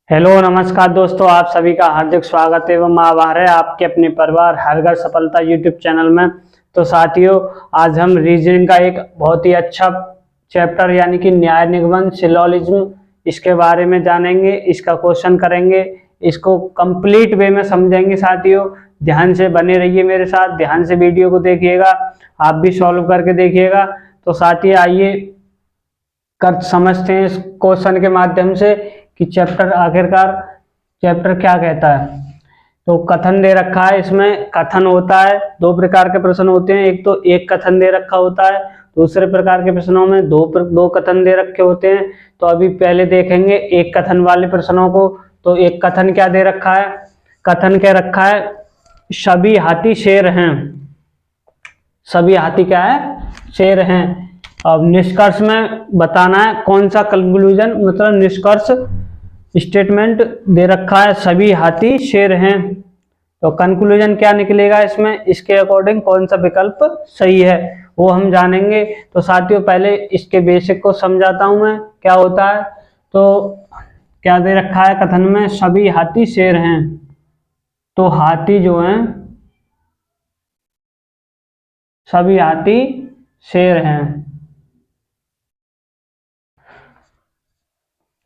Hello नमस्कार दोस्तों, आप सभी का हार्दिक स्वागत एवं आभार है आपके अपने परिवार हर घर सफलता यूट्यूब चैनल में। तो साथियों, आज हम रीजनिंग का एक बहुत ही अच्छा चैप्टर यानी कि न्याय निगमन सिलोजिज्म इसके बारे में जानेंगे, इसका क्वेश्चन करेंगे, इसको कंप्लीट वे में समझेंगे। साथियों ध्यान से बने रहिए मेरे साथ, ध्यान से वीडियो को देखिएगा, आप भी सॉल्व करके देखिएगा। तो साथियों आइए कर समझते हैं इस क्वेश्चन के माध्यम से कि चैप्टर क्या कहता है। तो कथन दे रखा है, इसमें कथन होता है, दो प्रकार के प्रश्न होते हैं। एक तो एक कथन दे रखा होता है, दूसरे प्रकार के प्रश्नों में दो कथन दे रखे होते हैं। तो अभी पहले देखेंगे एक कथन वाले प्रश्नों को। तो एक कथन क्या दे रखा है, कथन क्या रखा है, सभी हाथी शेर हैं। सभी हाथी क्या है, शेर हैं। अब निष्कर्ष में बताना है कौन सा कंक्लूजन, मतलब निष्कर्ष स्टेटमेंट दे रखा है, सभी हाथी शेर हैं। तो कंक्लूजन क्या निकलेगा इसमें, इसके अकॉर्डिंग कौन सा विकल्प सही है वो हम जानेंगे। तो साथियों पहले इसके बेसिक को समझाता हूं मैं क्या होता है। तो क्या दे रखा है कथन में, सभी हाथी शेर हैं। तो हाथी जो हैं, सभी हाथी शेर हैं।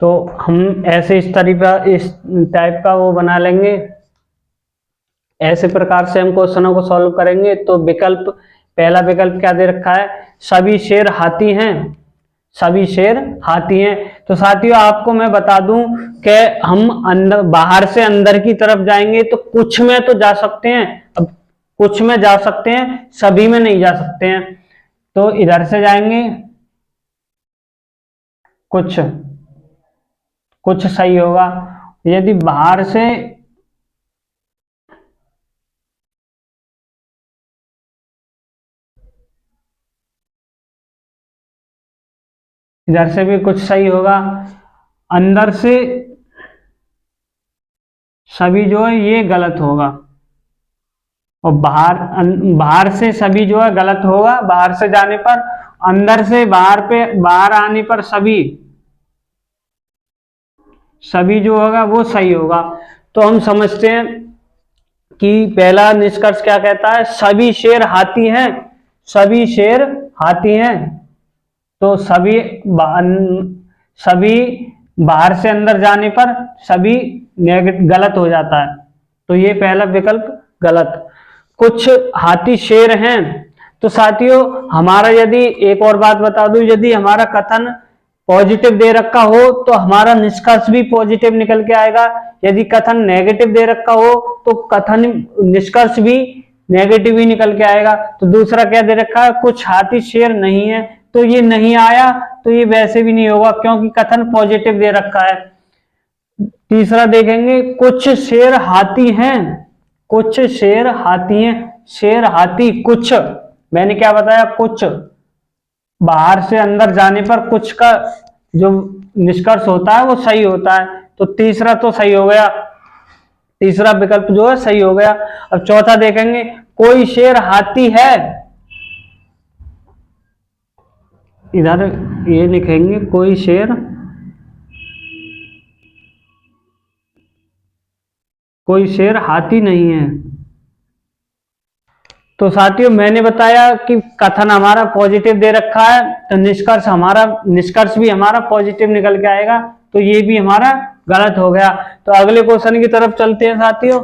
तो हम ऐसे इस टाइप का वो बना लेंगे, ऐसे प्रकार से हम क्वेश्चनों को सॉल्व करेंगे। तो विकल्प, पहला विकल्प क्या दे रखा है, सभी शेर हाथी हैं। सभी शेर हाथी हैं। तो साथियों आपको मैं बता दूं कि हम अंदर बाहर से अंदर की तरफ जाएंगे तो कुछ में तो जा सकते हैं, अब कुछ में जा सकते हैं, सभी में नहीं जा सकते हैं। तो इधर से जाएंगे, कुछ कुछ सही होगा। यदि बाहर से, इधर से भी कुछ सही होगा। अंदर से सभी जो है ये गलत होगा, और बाहर से सभी जो है गलत होगा बाहर से जाने पर। अंदर से बाहर आने पर सभी सभी जो होगा वो सही होगा। तो हम समझते हैं कि पहला निष्कर्ष क्या कहता है, सभी शेर हाथी हैं। सभी शेर हाथी हैं। तो सभी बाहर से अंदर जाने पर सभी गलत हो जाता है। तो ये पहला विकल्प गलत। कुछ हाथी शेर हैं। तो साथियों हमारा, यदि एक और बात बता दूं, यदि हमारा कथन पॉजिटिव दे रखा हो तो हमारा निष्कर्ष भी पॉजिटिव निकल के आएगा। यदि कथन नेगेटिव दे रखा हो तो कथन निष्कर्ष भी नेगेटिव ही निकल के आएगा। तो दूसरा क्या दे रखा है, कुछ हाथी शेर नहीं है। तो ये नहीं आया, तो ये वैसे भी नहीं होगा क्योंकि कथन पॉजिटिव दे रखा है। तीसरा देखेंगे, कुछ शेर हाथी हैं। कुछ शेर हाथी हैं। शेर हाथी कुछ, मैंने क्या बताया, कुछ बाहर से अंदर जाने पर कुछ का जो निष्कर्ष होता है वो सही होता है। तो तीसरा तो सही हो गया, तीसरा विकल्प जो है सही हो गया। अब चौथा देखेंगे, कोई शेर हाथी है। इधर ये लिखेंगे, कोई शेर हाथी नहीं है। तो साथियों मैंने बताया कि कथन हमारा पॉजिटिव दे रखा है तो निष्कर्ष भी हमारा पॉजिटिव निकल के आएगा। तो ये भी हमारा गलत हो गया। तो अगले क्वेश्चन की तरफ चलते हैं साथियों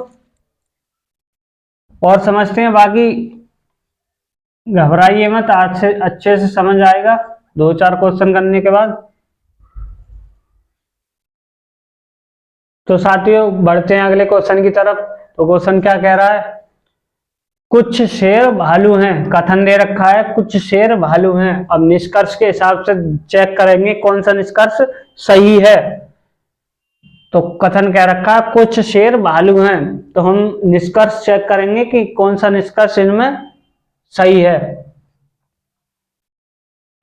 और समझते हैं। बाकी घबराइए मत, आज से अच्छे से समझ आएगा दो चार क्वेश्चन करने के बाद। तो साथियों बढ़ते हैं अगले क्वेश्चन की तरफ। तो क्वेश्चन क्या कह रहा है, कुछ शेर भालू हैं। कथन दे रखा है कुछ शेर भालू हैं। अब निष्कर्ष के हिसाब से चेक करेंगे कौन सा निष्कर्ष सही है। तो कथन कह रखा है कुछ शेर भालू हैं। तो हम निष्कर्ष चेक करेंगे कि कौन सा निष्कर्ष इनमें सही है।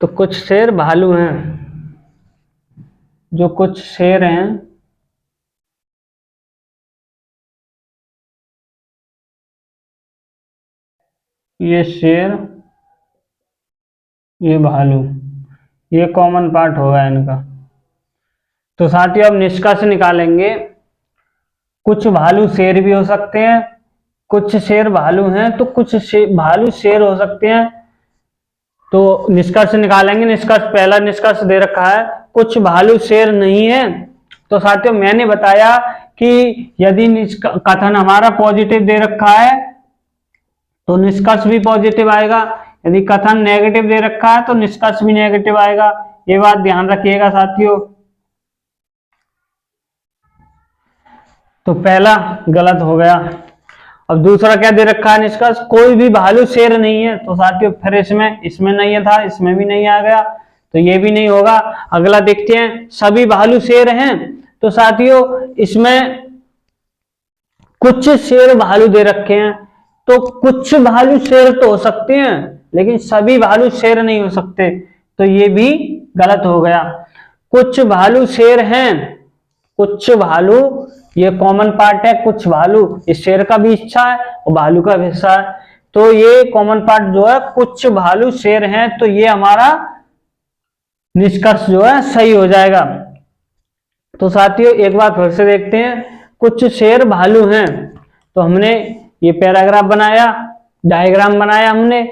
तो कुछ शेर भालू हैं, जो कुछ शेर हैं ये शेर, ये भालू, ये कॉमन पार्ट होगा इनका। तो साथियों अब निष्कर्ष निकालेंगे। कुछ भालू शेर भी हो सकते हैं, कुछ शेर भालू हैं, तो कुछ भालू शेर हो सकते हैं। तो निष्कर्ष निकालेंगे। निष्कर्ष, पहला निष्कर्ष दे रखा है कुछ भालू शेर नहीं है। तो साथियों मैंने बताया कि यदि कथन हमारा पॉजिटिव दे रखा है तो निष्कर्ष भी पॉजिटिव आएगा, यदि कथन नेगेटिव दे रखा है तो निष्कर्ष भी नेगेटिव आएगा। ये बात ध्यान रखिएगा साथियों। तो पहला गलत हो गया। अब दूसरा क्या दे रखा है निष्कर्ष, कोई भी भालू शेर नहीं है। तो साथियों फिर इसमें नहीं था, इसमें भी नहीं आ गया, तो ये भी नहीं होगा। अगला देखते हैं, सभी भालू शेर हैं। तो साथियों इसमें कुछ शेर भालू दे रखे हैं, तो कुछ भालू शेर तो हो सकते हैं लेकिन सभी भालू शेर नहीं हो सकते, तो ये भी गलत हो गया। कुछ भालू शेर हैं, कुछ भालू ये कॉमन पार्ट है, कुछ भालू, इस शेर का भी हिस्सा है और भालू का भी हिस्सा है, तो ये कॉमन पार्ट जो है कुछ भालू शेर हैं, तो ये हमारा निष्कर्ष जो है सही हो जाएगा। तो साथियों एक बार फिर से देखते हैं, कुछ शेर भालू हैं। तो हमने ये पैराग्राफ बनाया, डायग्राम बनाया हमने,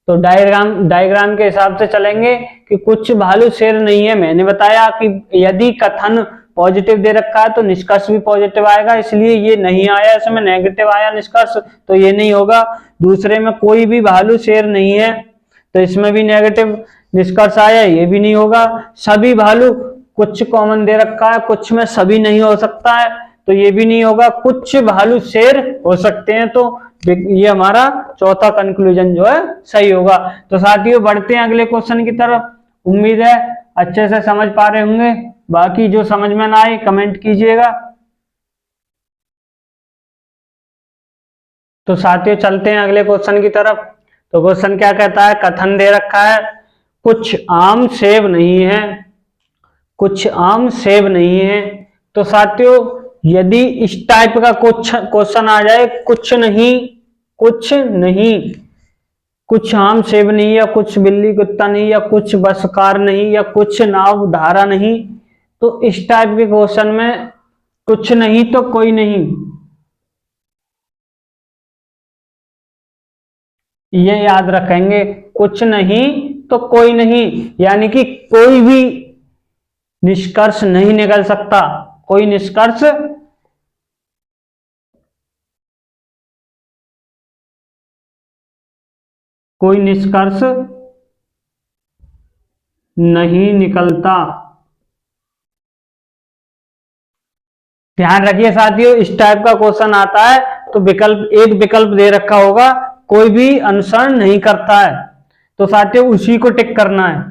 तो डायग्राम के हिसाब से चलेंगे कि कुछ भालू शेर नहीं है। मैंने बताया कि यदि कथन पॉजिटिव दे रखा है तो निष्कर्ष भी पॉजिटिव आएगा, इसलिए ये नहीं आया, इसमें नेगेटिव आया निष्कर्ष, तो ये नहीं होगा। दूसरे में कोई भी भालू शेर नहीं है, तो इसमें भी नेगेटिव निष्कर्ष आया, ये भी नहीं होगा। सभी भालू, कुछ कॉमन दे रखा है, कुछ में सभी नहीं हो सकता है, तो ये भी नहीं होगा। कुछ भालू शेर हो सकते हैं, तो ये हमारा चौथा कंक्लूजन जो है सही होगा। तो साथियों बढ़ते हैं अगले क्वेश्चन की तरफ। उम्मीद है अच्छे से समझ पा रहे होंगे, बाकी जो समझ में ना आए कमेंट कीजिएगा। तो साथियों चलते हैं अगले क्वेश्चन की तरफ। तो क्वेश्चन क्या कहता है, कथन दे रखा है कुछ आम सेब नहीं है, कुछ आम सेब नहीं है। तो साथियों यदि इस टाइप का क्वेश्चन आ जाए, कुछ नहीं, कुछ नहीं, कुछ आम सेब नहीं, या कुछ बिल्ली कुत्ता नहीं, या कुछ बस कार नहीं, या कुछ नाव धारा नहीं, तो इस टाइप के क्वेश्चन में कुछ नहीं तो कोई नहीं, ये याद रखेंगे। कुछ नहीं तो कोई नहीं, यानी कि कोई भी निष्कर्ष नहीं निकल सकता, कोई निष्कर्ष नहीं निकलता। ध्यान रखिए साथियों, इस टाइप का क्वेश्चन आता है तो एक विकल्प दे रखा होगा, कोई भी अनुसरण नहीं करता है, तो साथियों उसी को टिक करना है।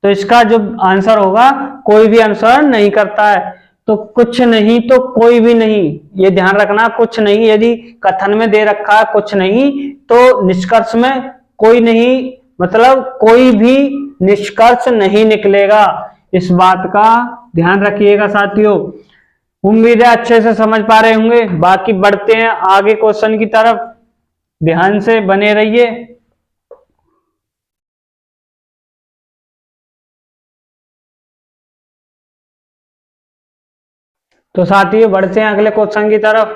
तो इसका जो आंसर होगा कोई भी अनुसरण नहीं करता है। तो कुछ नहीं तो कोई भी नहीं, ये ध्यान रखना, कुछ नहीं यदि कथन में दे रखा है कुछ नहीं, तो निष्कर्ष में कोई नहीं, मतलब कोई भी निष्कर्ष नहीं निकलेगा। इस बात का ध्यान रखिएगा साथियों। उम्मीद है अच्छे से समझ पा रहे होंगे। बाकी बढ़ते हैं आगे क्वेश्चन की तरफ, ध्यान से बने रहिए। तो साथियों बढ़ते हैं अगले क्वेश्चन की तरफ।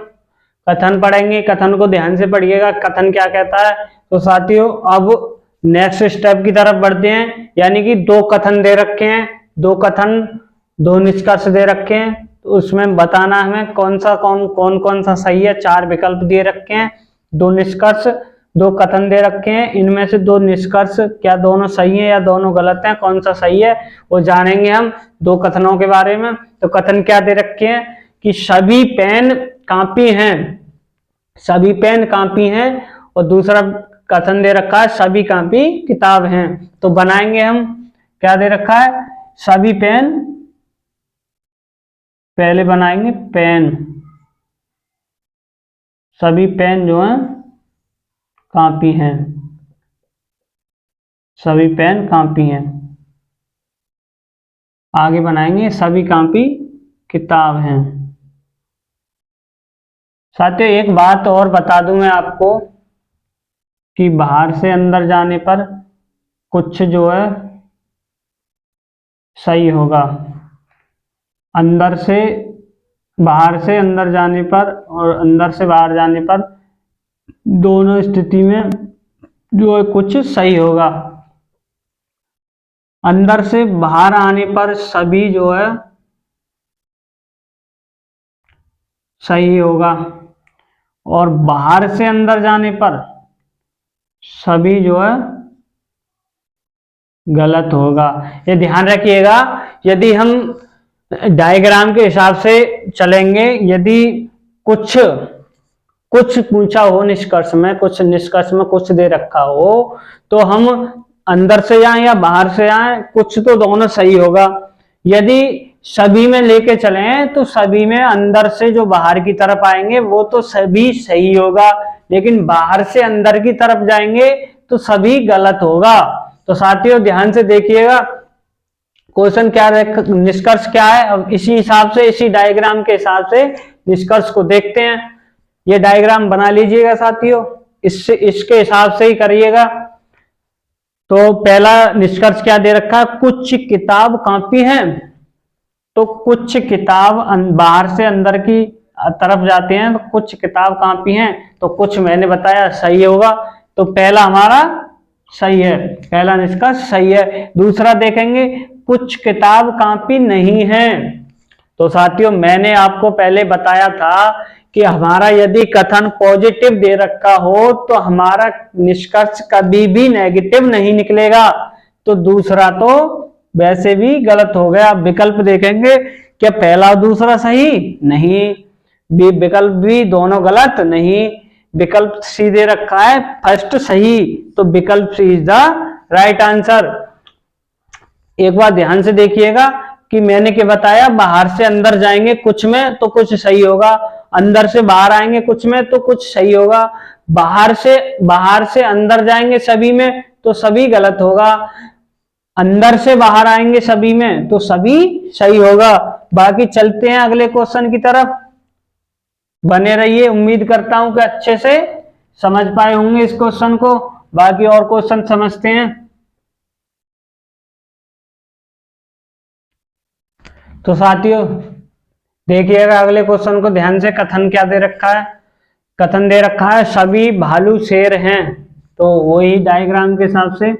कथन पढ़ेंगे, कथन को ध्यान से पढ़िएगा, कथन क्या कहता है। तो साथियों अब नेक्स्ट स्टेप की तरफ बढ़ते हैं, यानी कि दो कथन दे रखे हैं, दो कथन, दो निष्कर्ष दे रखे हैं, तो उसमें बताना हमें कौन कौन सा सही है। चार विकल्प दे रखे हैं, दो निष्कर्ष, दो कथन दे रखे हैं, इनमें से दो निष्कर्ष क्या दोनों सही है या दोनों गलत हैं, कौन सा सही है वो जानेंगे हम दो कथनों के बारे में। तो कथन क्या दे रखे हैं कि सभी पेन कापी हैं, सभी पेन कापी हैं, और दूसरा कथन दे रखा है सभी कापी किताब हैं। तो बनाएंगे हम, क्या दे रखा है, सभी पेन, पहले बनाएंगे पेन, सभी पेन जो हैं कापी हैं, सभी पेन कापी हैं। आगे बनाएंगे सभी कापी किताब हैं। साथियों एक बात और बता दूं मैं आपको कि बाहर से अंदर जाने पर कुछ जो है सही होगा, अंदर से बाहर से अंदर जाने पर और अंदर से बाहर जाने पर दोनों स्थिति में जो है कुछ सही होगा। अंदर से बाहर आने पर सभी जो है सही होगा और बाहर से अंदर जाने पर सभी जो है गलत होगा। ये ध्यान रखिएगा, यदि हम डायग्राम के हिसाब से चलेंगे, यदि कुछ कुछ पूछा हो निष्कर्ष में, कुछ निष्कर्ष में कुछ दे रखा हो, तो हम अंदर से जाएं या बाहर से आए, कुछ तो दोनों सही होगा। यदि सभी में लेके चलें तो सभी में अंदर से जो बाहर की तरफ आएंगे वो तो सभी सही होगा, लेकिन बाहर से अंदर की तरफ जाएंगे तो सभी गलत होगा। तो साथियों ध्यान से देखिएगा क्वेश्चन क्या है, निष्कर्ष क्या है। अब इसी हिसाब से, इसी डायग्राम के हिसाब से निष्कर्ष को देखते हैं। ये डायग्राम बना लीजिएगा साथियों, इससे इसके हिसाब से ही करिएगा। तो पहला निष्कर्ष क्या दे रखा है, कुछ किताब कापी है, तो कुछ किताब बाहर से अंदर की तरफ जाते हैं, तो कुछ किताब कापी हैं, तो कुछ मैंने बताया सही होगा, तो पहला हमारा सही है, पहला निष्कर्ष सही है। दूसरा देखेंगे, कुछ किताब कापी नहीं है, तो साथियों मैंने आपको पहले बताया था कि हमारा यदि कथन पॉजिटिव दे रखा हो तो हमारा निष्कर्ष कभी भी नेगेटिव नहीं निकलेगा, तो दूसरा तो वैसे भी गलत हो गया। विकल्प देखेंगे, क्या पहला और दूसरा सही नहीं, विकल्प भी दोनों गलत नहीं, विकल्प सी दे रखा है फर्स्ट सही, तो विकल्प सी इज द राइट आंसर। एक बार ध्यान से देखिएगा कि मैंने क्या बताया, बाहर से अंदर जाएंगे कुछ में तो कुछ सही होगा, अंदर से बाहर आएंगे कुछ में तो कुछ सही होगा, बाहर से अंदर जाएंगे सभी में तो सभी गलत होगा, अंदर से बाहर आएंगे सभी में तो सभी सही होगा। बाकी चलते हैं अगले क्वेश्चन की तरफ, बने रहिए। उम्मीद करता हूं कि अच्छे से समझ पाए होंगे इस क्वेश्चन को। बाकी और क्वेश्चन समझते हैं। तो साथियों देखिएगा अगले क्वेश्चन को ध्यान से, कथन क्या दे रखा है, कथन दे रखा है सभी भालू शेर हैं, तो वही डायग्राम के हिसाब से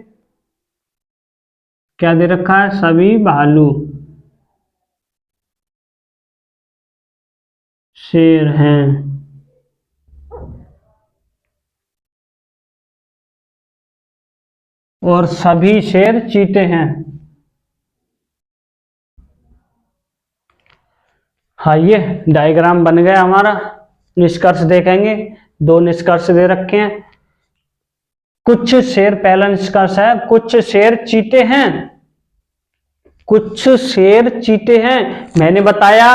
क्या दे रखा है, सभी भालू शेर हैं और सभी शेर चीते हैं। हाँ ये डायग्राम बन गया हमारा। निष्कर्ष देखेंगे, दो निष्कर्ष दे रखे हैं। कुछ शेर, पहला निष्कर्ष है कुछ शेर चीते हैं, कुछ शेर चीते हैं। मैंने बताया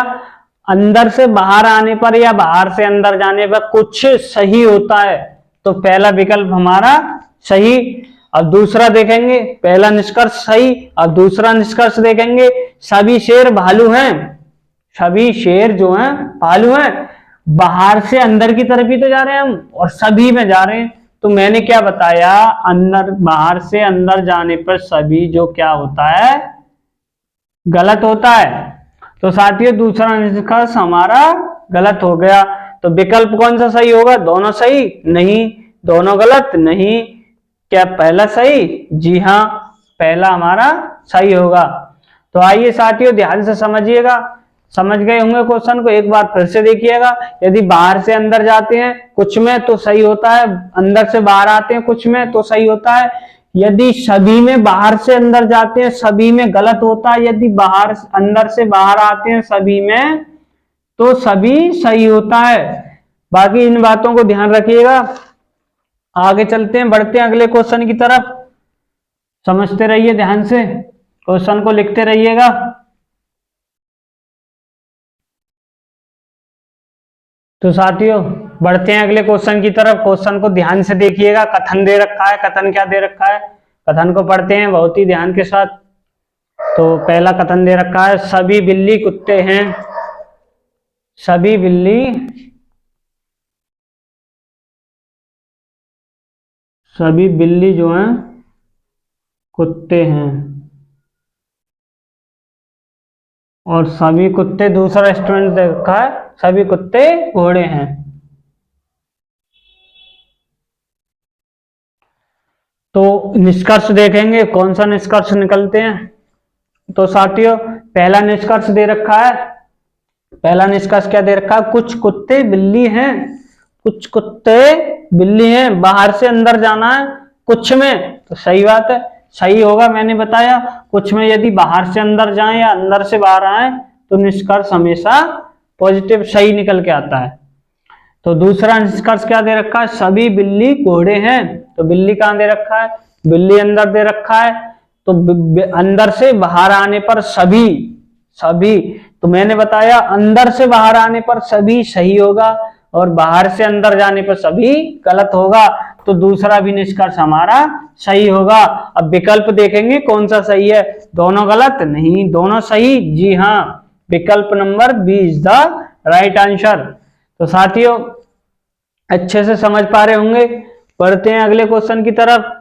अंदर से बाहर आने पर या बाहर से अंदर जाने पर कुछ सही होता है, तो पहला विकल्प हमारा सही। अब दूसरा देखेंगे, पहला निष्कर्ष सही, अब दूसरा निष्कर्ष देखेंगे सभी शेर भालू हैं, सभी शेर जो हैं भालू हैं। बाहर से अंदर की तरफ ही तो जा रहे हैं हम और सभी में जा रहे हैं, तो मैंने क्या बताया, अंदर बाहर से अंदर जाने पर सभी जो क्या होता है, गलत होता है। तो साथियों दूसरा निष्कर्ष हमारा गलत हो गया। तो विकल्प कौन सा सही होगा, दोनों सही नहीं, दोनों गलत नहीं, क्या पहला सही, जी हाँ पहला हमारा सही होगा। तो आइए साथियों ध्यान से समझिएगा, समझ गए होंगे क्वेश्चन को, एक बार फिर से देखिएगा। यदि बाहर से अंदर जाते हैं कुछ में तो सही होता है, अंदर से बाहर आते हैं कुछ में तो सही होता है, यदि सभी में बाहर से अंदर जाते हैं सभी में गलत होता है, यदि बाहर अंदर से बाहर आते हैं सभी में तो सभी सही होता है। बाकी इन बातों को ध्यान रखिएगा। आगे चलते हैं, बढ़ते हैं अगले क्वेश्चन की तरफ। समझते रहिए ध्यान से, क्वेश्चन को लिखते रहिएगा। तो साथियों बढ़ते हैं अगले क्वेश्चन की तरफ। क्वेश्चन को ध्यान से देखिएगा, कथन दे रखा है, कथन क्या दे रखा है, कथन को पढ़ते हैं बहुत ही ध्यान के साथ। तो पहला कथन दे रखा है सभी बिल्ली कुत्ते हैं, सभी बिल्ली सभी बिल्ली जो हैं कुत्ते हैं। और सभी कुत्ते, दूसरा स्टेटमेंट देखा है, सभी कुत्ते घोड़े हैं। तो निष्कर्ष देखेंगे, कौन सा निष्कर्ष निकलते हैं। तो साथियों पहला निष्कर्ष दे रखा है, पहला निष्कर्ष क्या दे रखा है, कुछ कुत्ते बिल्ली हैं, कुछ कुत्ते बिल्ली हैं, बाहर से अंदर जाना है कुछ में, तो सही बात है, सही होगा। मैंने बताया कुछ में यदि बाहर से अंदर जाए या अंदर से बाहर आए तो निष्कर्ष हमेशा पॉजिटिव सही निकल के आता है। तो दूसरा निष्कर्ष क्या दे रखा है, सभी बिल्ली घोड़े हैं, तो बिल्ली कहाँ दे रखा है, बिल्ली अंदर दे रखा है, तो अंदर से बाहर आने पर सभी, सभी, तो मैंने बताया अंदर से बाहर आने पर सभी सही होगा और बाहर से अंदर जाने पर सभी गलत होगा, तो दूसरा भी निष्कर्ष हमारा सही होगा। अब विकल्प देखेंगे कौन सा सही है, दोनों गलत नहीं, दोनों सही, जी हाँ, विकल्प number B is the right answer. तो साथियों अच्छे से समझ पा रहे होंगे, पढ़ते हैं अगले क्वेश्चन की तरफ,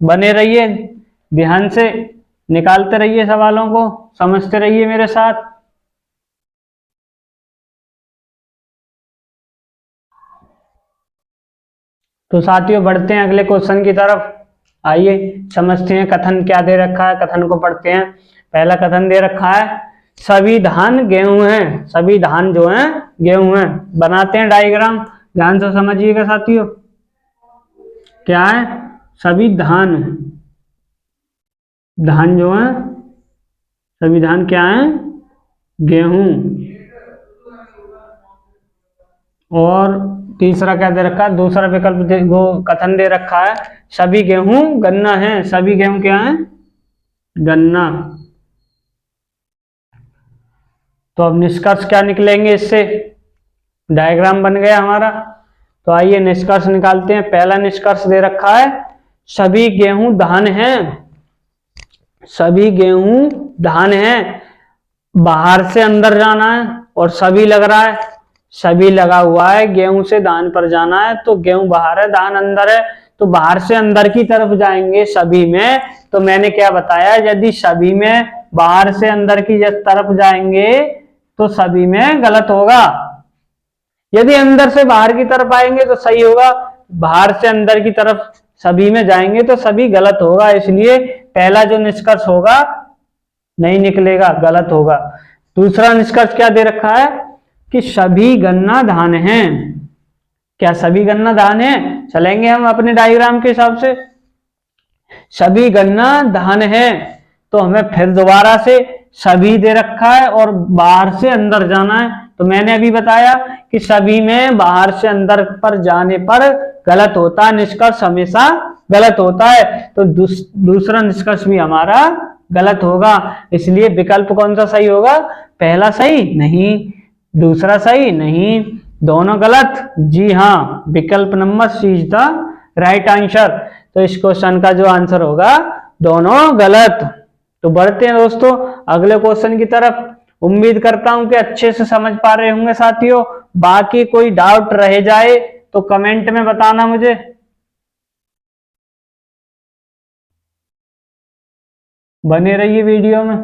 बने रहिए, ध्यान से निकालते रहिए सवालों को, समझते रहिए मेरे साथ। तो साथियों बढ़ते हैं अगले क्वेश्चन की तरफ, आइए समझते हैं कथन क्या दे रखा है, कथन को पढ़ते हैं। पहला कथन दे रखा है, सभी धान गेहूं हैं, सभी धान जो हैं गेहूं हैं। बनाते हैं डायग्राम, ध्यान से समझिएगा साथियों, क्या है, सभी धान, धान जो है, सभी धान क्या है, गेहूं। और तीसरा क्या दे रखा है, दूसरा विकल्प वो कथन दे रखा है, सभी गेहूं गन्ना है, सभी गेहूं क्या है, गन्ना। तो अब निष्कर्ष क्या निकलेंगे इससे, डायग्राम बन गया हमारा। तो आइए निष्कर्ष निकालते हैं। पहला निष्कर्ष दे रखा है, सभी गेहूं धान हैं, सभी गेहूं धान हैं, बाहर से अंदर जाना है और सभी लग रहा है, सभी लगा हुआ है, गेहूं से धान पर जाना है, तो गेहूं बाहर है धान अंदर है, तो बाहर से अंदर की तरफ जाएंगे सभी में। तो मैंने क्या बताया, यदि सभी में बाहर से अंदर की तरफ जाएंगे तो सभी में गलत होगा, यदि अंदर से बाहर की तरफ आएंगे तो सही होगा, बाहर से अंदर की तरफ सभी में जाएंगे तो सभी गलत होगा, इसलिए पहला जो निष्कर्ष होगा नहीं निकलेगा, गलत होगा। दूसरा निष्कर्ष क्या दे रखा है कि सभी गन्ना धान हैं, क्या सभी गन्ना धान है, चलेंगे हम अपने डायग्राम के हिसाब से, सभी गन्ना धान है, तो हमें फिर दोबारा से सभी दे रखा है और बाहर से अंदर जाना है, तो मैंने अभी बताया कि सभी में बाहर से अंदर पर जाने पर गलत होता है, निष्कर्ष हमेशा गलत होता है, तो दूसरा निष्कर्ष भी हमारा गलत होगा, इसलिए विकल्प कौन सा सही होगा, पहला सही नहीं, दूसरा सही नहीं, दोनों गलत, जी हाँ, विकल्प number C is the right answer. तो इस क्वेश्चन का जो आंसर होगा दोनों गलत। तो बढ़ते हैं दोस्तों अगले क्वेश्चन की तरफ, उम्मीद करता हूं कि अच्छे से समझ पा रहे होंगे साथियों, बाकी कोई डाउट रह जाए तो कमेंट में बताना मुझे। बने रहिए वीडियो में।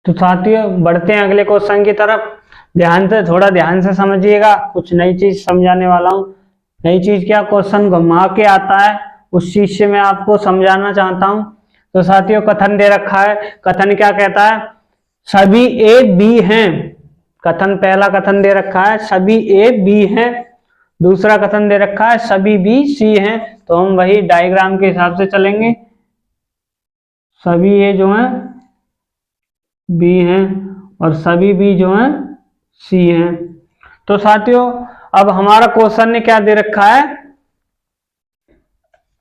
तो साथियों बढ़ते हैं अगले क्वेश्चन की तरफ, ध्यान से, थोड़ा ध्यान से समझिएगा, कुछ नई चीज समझाने वाला हूं। नई चीज क्या, क्वेश्चन घुमा के आता है, उस चीज से मैं आपको समझाना चाहता हूं। तो साथियों कथन दे रखा है, कथन क्या कहता है, सभी ए बी हैं, कथन पहला कथन दे रखा है सभी ए बी हैं, दूसरा कथन दे रखा है सभी बी सी हैं, तो हम वही डायग्राम के हिसाब से चलेंगे, सभी ए जो हैं बी हैं और सभी बी जो हैं सी हैं। तो साथियों अब हमारा क्वेश्चन ने क्या दे रखा है,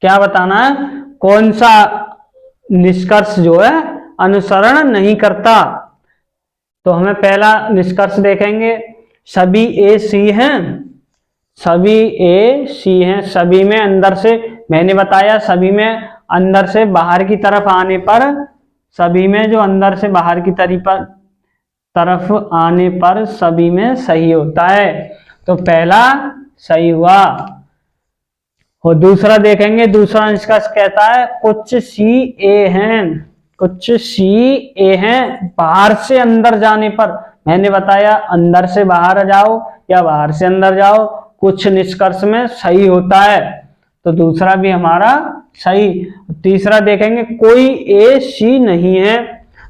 क्या बताना है, कौन सा निष्कर्ष जो है अनुसरण नहीं करता। तो हमें पहला निष्कर्ष देखेंगे, सभी ए सी हैं, सभी ए सी हैं, सभी में अंदर से, मैंने बताया सभी में अंदर से बाहर की तरफ आने पर, सभी में जो अंदर से बाहर की तरफ आने पर सभी में सही होता है, तो पहला सही हुआ। और दूसरा देखेंगे, दूसरा निष्कर्ष कहता है कुछ सी ए हैं, कुछ सी ए हैं, बाहर से अंदर जाने पर मैंने बताया अंदर से बाहर जाओ या बाहर से अंदर जाओ, कुछ निष्कर्ष में सही होता है, तो दूसरा भी हमारा सही। तीसरा देखेंगे कोई ए सी नहीं है,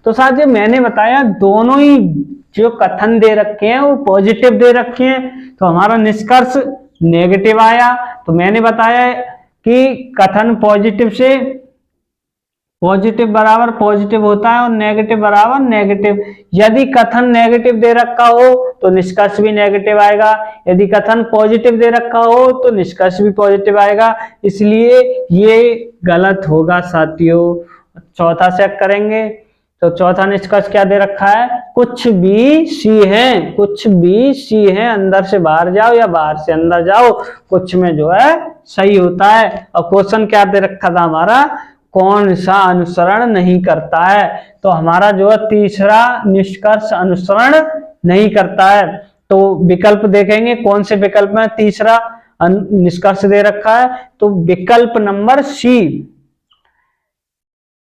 तो साथियों मैंने बताया दोनों ही जो कथन दे रखे हैं वो पॉजिटिव दे रखे हैं, तो हमारा निष्कर्ष नेगेटिव आया। तो मैंने बताया कि कथन पॉजिटिव से पॉजिटिव बराबर पॉजिटिव होता है और नेगेटिव बराबर नेगेटिव। यदि कथन नेगेटिव दे रखा हो तो निष्कर्ष भी नेगेटिव आएगा, यदि कथन पॉजिटिव दे रखा हो तो निष्कर्ष भी पॉजिटिव आएगा, इसलिए ये गलत होगा साथियों। चौथा चेक करेंगे, तो चौथा निष्कर्ष क्या दे रखा है, कुछ भी सी है, कुछ भी सी है, अंदर से बाहर जाओ या बाहर से अंदर जाओ, कुछ में जो है सही होता है। और क्वेश्चन क्या दे रखा था हमारा, कौन सा अनुसरण नहीं करता है, तो हमारा जो है तीसरा निष्कर्ष अनुसरण नहीं करता है। तो विकल्प देखेंगे कौन से विकल्प में तीसरा निष्कर्ष दे रखा है, तो विकल्प नंबर सी,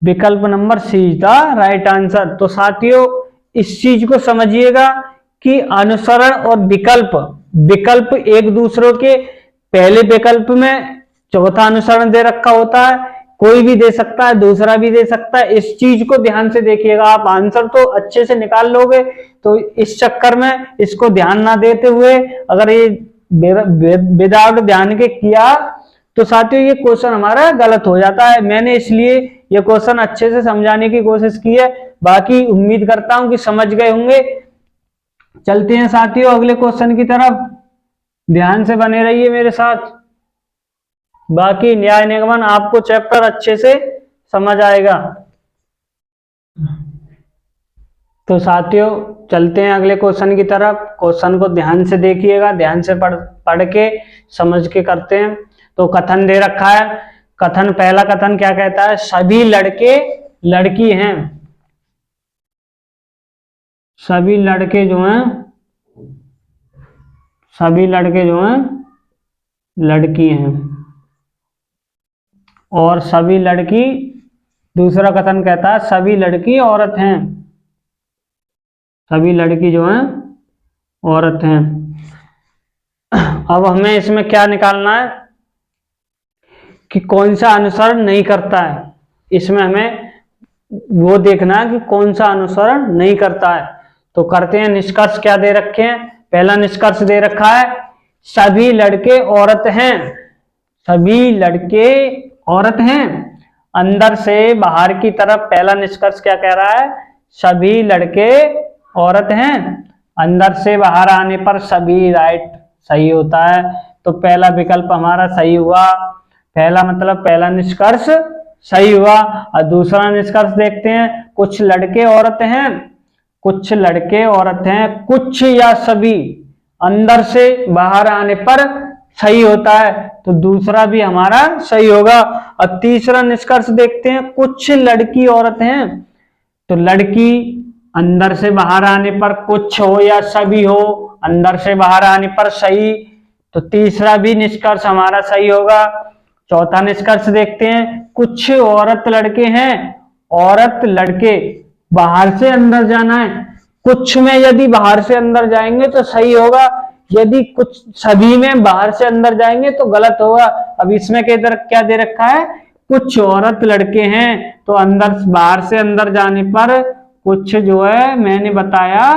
विकल्प number C is the right answer. तो साथियों इस चीज को समझिएगा कि अनुसरण और विकल्प, विकल्प एक दूसरे के, पहले विकल्प में चौथा अनुसरण दे रखा होता है, कोई भी दे सकता है, दूसरा भी दे सकता है। इस चीज को ध्यान से देखिएगा, आप आंसर तो अच्छे से निकाल लोगे, तो इस चक्कर में इसको ध्यान ना देते हुए अगर ये विदाउट ध्यान के किया तो साथियों ये क्वेश्चन हमारा गलत हो जाता है। मैंने इसलिए ये क्वेश्चन अच्छे से समझाने की कोशिश की है, बाकी उम्मीद करता हूं कि समझ गए होंगे। चलते हैं साथियों अगले क्वेश्चन की तरफ, ध्यान से बने रहिए मेरे साथ, बाकी न्याय निगमन आपको चैप्टर अच्छे से समझ आएगा। तो साथियों चलते हैं अगले क्वेश्चन की तरफ, क्वेश्चन को ध्यान से देखिएगा, ध्यान से पढ़ के समझ के करते हैं। तो कथन दे रखा है, कथन पहला कथन क्या कहता है, सभी लड़के लड़की हैं, सभी लड़के जो हैं, सभी लड़के जो हैं लड़की हैं, और सभी लड़की, दूसरा कथन कहता है सभी लड़की औरत हैं, सभी लड़की जो हैं औरत हैं। अब हमें इसमें क्या निकालना है कि कौन सा अनुसरण नहीं करता है, इसमें हमें वो देखना है कि कौन सा अनुसरण नहीं करता है। तो करते हैं, निष्कर्ष क्या दे रखे हैं, पहला निष्कर्ष दे रखा है सभी लड़के औरत हैं, सभी लड़के औरत हैं, अंदर से बाहर की तरफ पहला निष्कर्ष क्या कह रहा है, सभी लड़के औरत हैं, अंदर से बाहर आने पर सभी राइट सही होता है। तो पहला विकल्प हमारा सही हुआ, पहला मतलब पहला निष्कर्ष सही हुआ। और दूसरा निष्कर्ष देखते हैं, कुछ लड़के औरत हैं, कुछ लड़के औरत हैं, कुछ या सभी अंदर से बाहर आने पर सही होता है, तो दूसरा भी हमारा सही होगा। और तीसरा निष्कर्ष देखते हैं, कुछ लड़की औरत हैं, तो लड़की अंदर से बाहर आने पर कुछ हो या सभी हो, अंदर से बाहर आने पर सही, तो तीसरा भी निष्कर्ष हमारा सही होगा। चौथा निष्कर्ष देखते हैं, कुछ औरत लड़के हैं, औरत लड़के बाहर से अंदर जाना है, कुछ में यदि बाहर से अंदर जाएंगे तो सही होगा, यदि कुछ सभी में बाहर से अंदर जाएंगे तो गलत होगा। अब इसमें क्या दे रखा है, कुछ औरत लड़के हैं, तो अंदर बाहर से अंदर जाने पर कुछ जो है मैंने बताया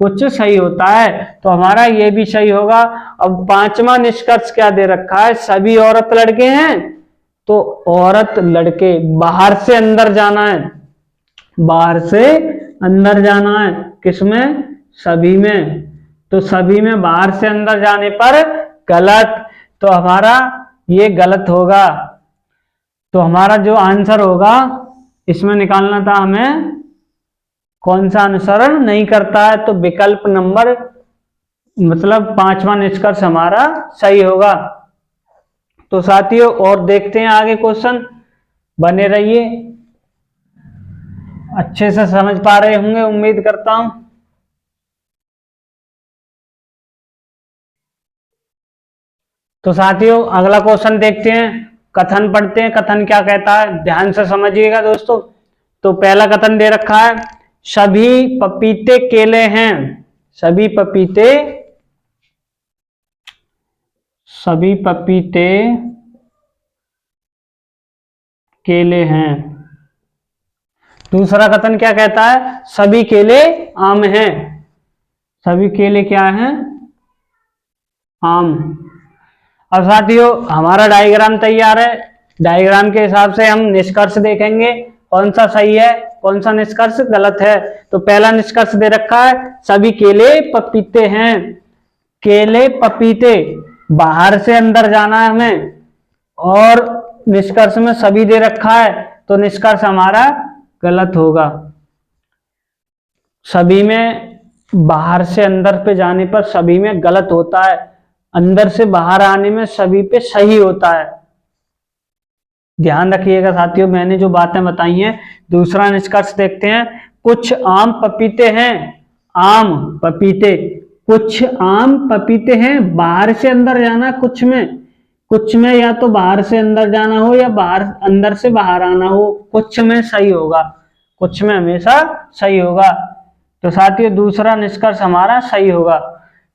कुछ सही होता है, तो हमारा ये भी सही होगा। अब पांचवा निष्कर्ष क्या दे रखा है, सभी औरत लड़के हैं, तो औरत लड़के बाहर से अंदर जाना है, बाहर से अंदर जाना है, किसमें, सभी में, तो सभी में बाहर से अंदर जाने पर गलत, तो हमारा ये गलत होगा। तो हमारा जो आंसर होगा इसमें निकालना था हमें कौन सा अनुसरण नहीं करता है, तो विकल्प नंबर मतलब पांचवा निष्कर्ष हमारा सही होगा। तो साथियों और देखते हैं आगे क्वेश्चन, बने रहिए, अच्छे से समझ पा रहे होंगे उम्मीद करता हूं। तो साथियों अगला क्वेश्चन देखते हैं, कथन पढ़ते हैं, कथन क्या कहता है, ध्यान से समझिएगा दोस्तों। तो पहला कथन दे रखा है, सभी पपीते केले हैं। सभी पपीते केले हैं। दूसरा कथन क्या कहता है, सभी केले आम हैं। सभी केले क्या हैं, आम। अब साथियों हमारा डायग्राम तैयार है। डायग्राम के हिसाब से हम निष्कर्ष देखेंगे, कौन सा सही है कौन सा निष्कर्ष गलत है। तो पहला निष्कर्ष दे रखा है, सभी केले पपीते हैं। केले पपीते, बाहर से अंदर जाना है हमें, और निष्कर्ष में सभी दे रखा है, तो निष्कर्ष हमारा गलत होगा। सभी में बाहर से अंदर पे जाने पर सभी में गलत होता है, अंदर से बाहर आने में सभी पे सही होता है। ध्यान रखिएगा साथियों, मैंने जो बातें बताई हैं। दूसरा निष्कर्ष देखते हैं, कुछ आम पपीते हैं। आम पपीते, कुछ आम पपीते हैं। बाहर से अंदर जाना, कुछ में या तो बाहर से अंदर जाना हो या बाहर अंदर से बाहर आना हो, कुछ में सही होगा, कुछ में हमेशा सही होगा। तो साथियों दूसरा निष्कर्ष हमारा सही होगा।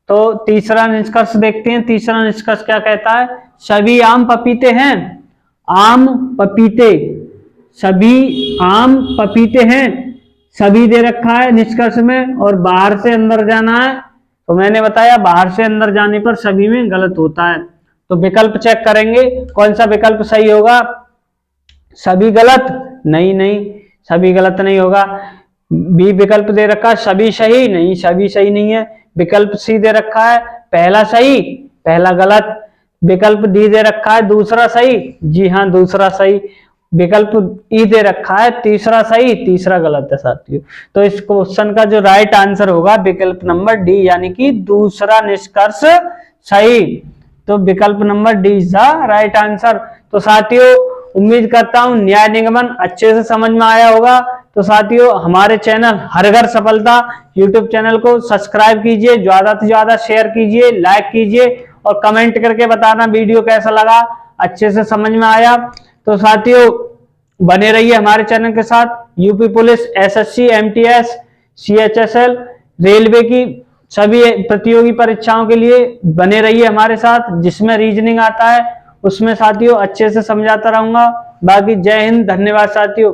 तो तीसरा निष्कर्ष देखते हैं। तीसरा निष्कर्ष क्या कहता है, सभी आम पपीते हैं। आम पपीते, सभी आम पपीते हैं, सभी दे रखा है निष्कर्ष में, और बाहर से अंदर जाना है। तो मैंने बताया बाहर से अंदर जाने पर सभी में गलत होता है। तो विकल्प चेक करेंगे कौन सा विकल्प सही होगा। सभी गलत, नहीं सभी गलत नहीं होगा। बी विकल्प दे रखा है, सभी सही, नहीं सभी सही नहीं है। विकल्प सी दे रखा है, पहला सही पहला गलत। विकल्प डी दे रखा है, दूसरा सही, जी हाँ दूसरा सही। विकल्प ई दे रखा है, तीसरा सही तीसरा गलत है साथियों। तो इस क्वेश्चन का जो राइट आंसर होगा विकल्प नंबर डी, यानी कि दूसरा निष्कर्ष सही। तो विकल्प number D is the right answer. तो साथियों उम्मीद करता हूं न्याय निगमन अच्छे से समझ में आया होगा। तो साथियों हमारे चैनल हर घर सफलता यूट्यूब चैनल को सब्सक्राइब कीजिए, ज्यादा से ज्यादा शेयर कीजिए, लाइक कीजिए और कमेंट करके बताना वीडियो कैसा लगा, अच्छे से समझ में आया। तो साथियों बने रहिए हमारे चैनल के साथ। UP police, SSC, MTS, CHSL, railway की सभी प्रतियोगी परीक्षाओं के लिए बने रहिए हमारे साथ। जिसमें रीजनिंग आता है उसमें साथियों अच्छे से समझाता रहूंगा। बाकी जय हिंद, धन्यवाद साथियों।